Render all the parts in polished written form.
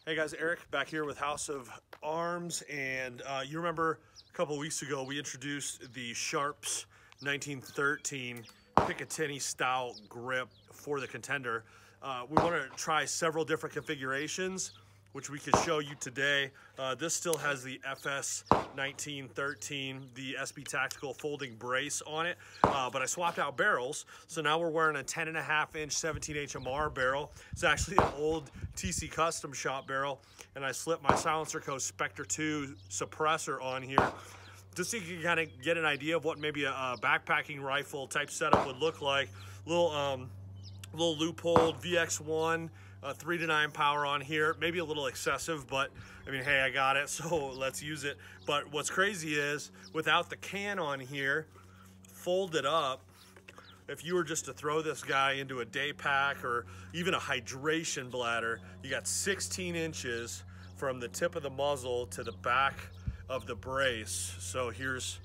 Hey guys, Eric back here with House of Arms, and you remember a couple weeks ago we introduced the Sharps 1913 Picatinny style grip for the Contender. We want to try several different configurations, which we could show you today. This still has the FS1913, the SB Tactical folding brace on it, but I swapped out barrels. So now we're wearing a 10.5 inch 17 HMR barrel. It's actually an old TC Custom Shop barrel, and I slipped my Silencerco Spectre II suppressor on here, just so you can kind of get an idea of what maybe a backpacking rifle type setup would look like. Little loophole VX1, 3 to 9 power on here, maybe a little excessive, but I mean, hey, I got it, so let's use it. But what's crazy is, without the can on here, folded up, if you were just to throw this guy into a day pack or even a hydration bladder, you got 16 inches from the tip of the muzzle to the back of the brace. So here's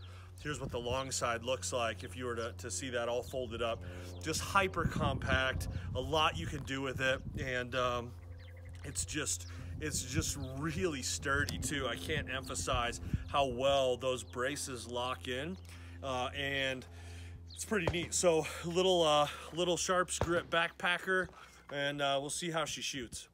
what the long side looks like if you were to see that all folded up. Just hyper compact, a lot you can do with it, and it's just really sturdy too. I can't emphasize how well those braces lock in, and it's pretty neat. So little Sharps grip backpacker, and we'll see how she shoots.